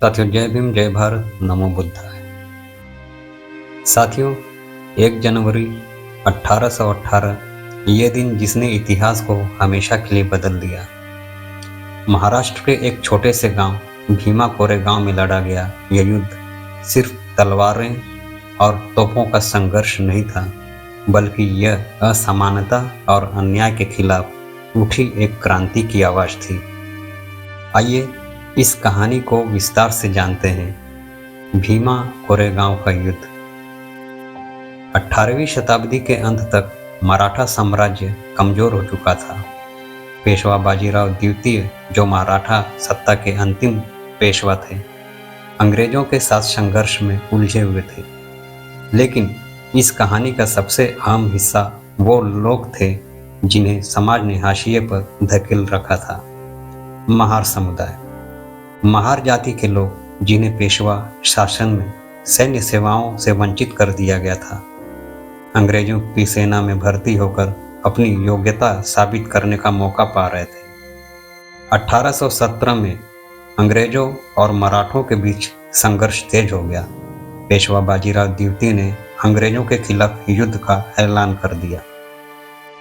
साथियों, जय भीम, जय भारत, नमो बुद्धाय। साथियों, 1 जनवरी 1818 ये दिन जिसने इतिहास को हमेशा के लिए बदल दिया। महाराष्ट्र के एक छोटे से गांव भीमा कोरेगांव में लड़ा गया यह युद्ध सिर्फ तलवारें और तोपों का संघर्ष नहीं था, बल्कि यह असमानता और अन्याय के खिलाफ उठी एक क्रांति की आवाज थी। आइए इस कहानी को विस्तार से जानते हैं। भीमा कोरेगांव का युद्ध। 18वीं शताब्दी के अंत तक मराठा साम्राज्य कमजोर हो चुका था। पेशवा बाजीराव द्वितीय, जो मराठा सत्ता के अंतिम पेशवा थे, अंग्रेजों के साथ संघर्ष में उलझे हुए थे। लेकिन इस कहानी का सबसे अहम हिस्सा वो लोग थे जिन्हें समाज ने हाशिए पर धकेल रखा था। महार समुदाय, महार जाति के लोग जिन्हें पेशवा शासन में सैन्य सेवाओं से वंचित कर दिया गया था, अंग्रेजों की सेना में भर्ती होकर अपनी योग्यता साबित करने का मौका पा रहे थे। 1817 में अंग्रेजों और मराठों के बीच संघर्ष तेज हो गया। पेशवा बाजीराव द्वितीय ने अंग्रेजों के खिलाफ युद्ध का ऐलान कर दिया।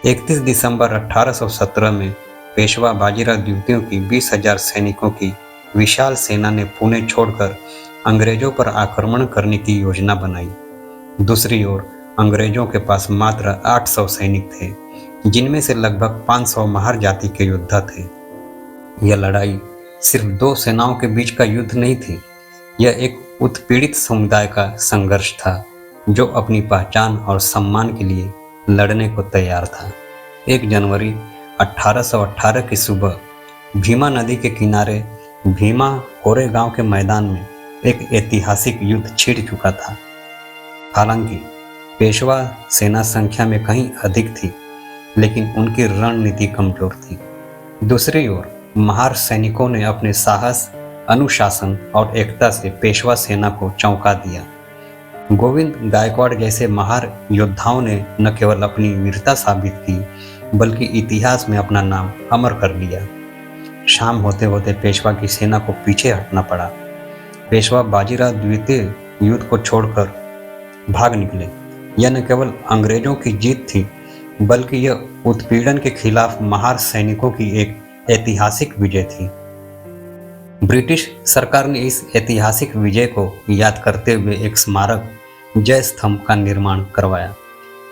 31 दिसंबर 1817 में पेशवा बाजीराव द्वितीय की 20,000 सैनिकों की विशाल सेना ने पुणे छोड़कर अंग्रेजों पर आक्रमण करने की योजना बनाई। दूसरी ओर अंग्रेजों के पास मात्र 800 सैनिक थे, जिनमें से लगभग 500 महार जाति के योद्धा थे। यह लड़ाई सिर्फ दो सेनाओं के बीच का युद्ध नहीं थी, यह एक उत्पीड़ित समुदाय का संघर्ष था जो अपनी पहचान और सम्मान के लिए लड़ने को तैयार था। 1 जनवरी 1818 की सुबह भीमा नदी के किनारे भीमा कोरेगांव के मैदान में एक ऐतिहासिक युद्ध छिड़ चुका था। हालांकि पेशवा सेना संख्या में कहीं अधिक थी, लेकिन उनकी रणनीति कमजोर थी। दूसरी ओर महार सैनिकों ने अपने साहस, अनुशासन और एकता से पेशवा सेना को चौंका दिया। गोविंद गायकवाड़ जैसे महार योद्धाओं ने न केवल अपनी वीरता साबित की, बल्कि इतिहास में अपना नाम अमर कर लिया। शाम होते होते पेशवा की सेना को पीछे हटना पड़ा। पेशवा बाजीराव द्वितीय युद्ध को छोड़कर भाग निकले। यह न केवल अंग्रेजों की जीत थी, बल्कि यह उत्पीड़न के खिलाफ महार सैनिकों की एक ऐतिहासिक विजय थी। ब्रिटिश सरकार ने इस ऐतिहासिक विजय को याद करते हुए एक स्मारक जय स्तंभ का निर्माण करवाया।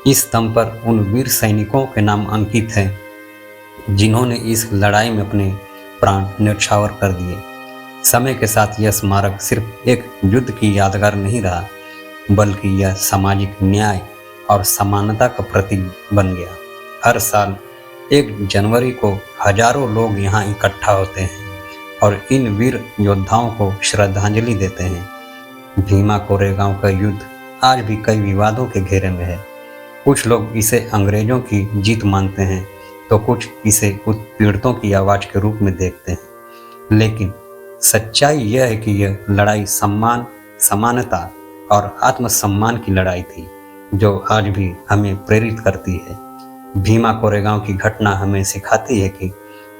इस स्तंभ पर उन वीर सैनिकों के नाम अंकित हैं जिन्होंने इस लड़ाई में अपने प्राण न्यौछावर कर दिए। समय के साथ यह स्मारक सिर्फ एक युद्ध की यादगार नहीं रहा, बल्कि यह सामाजिक न्याय और समानता का प्रतीक बन गया। हर साल 1 जनवरी को हजारों लोग यहाँ इकट्ठा होते हैं और इन वीर योद्धाओं को श्रद्धांजलि देते हैं। भीमा कोरेगांव का युद्ध आज भी कई विवादों के घेरे में है। कुछ लोग इसे अंग्रेजों की जीत मानते हैं, तो कुछ इसे उत्पीड़ितों की आवाज के रूप में देखते हैं। लेकिन सच्चाई यह है कि यह लड़ाई सम्मान, समानता और आत्मसम्मान की लड़ाई थी, जो आज भी हमें प्रेरित करती है। भीमा कोरेगांव की घटना हमें सिखाती है कि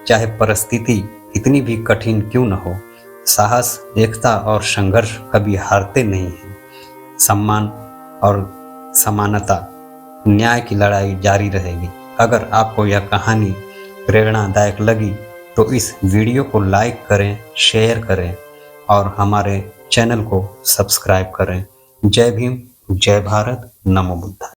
चाहे परिस्थिति कितनी भी कठिन क्यों न हो, साहस, एकता और संघर्ष कभी हारते नहीं हैं। सम्मान और समानता, न्याय की लड़ाई जारी रहेगी। अगर आपको यह कहानी प्रेरणादायक लगी तो इस वीडियो को लाइक करें, शेयर करें और हमारे चैनल को सब्सक्राइब करें। जय भीम, जय भारत, नमो बुद्धाय।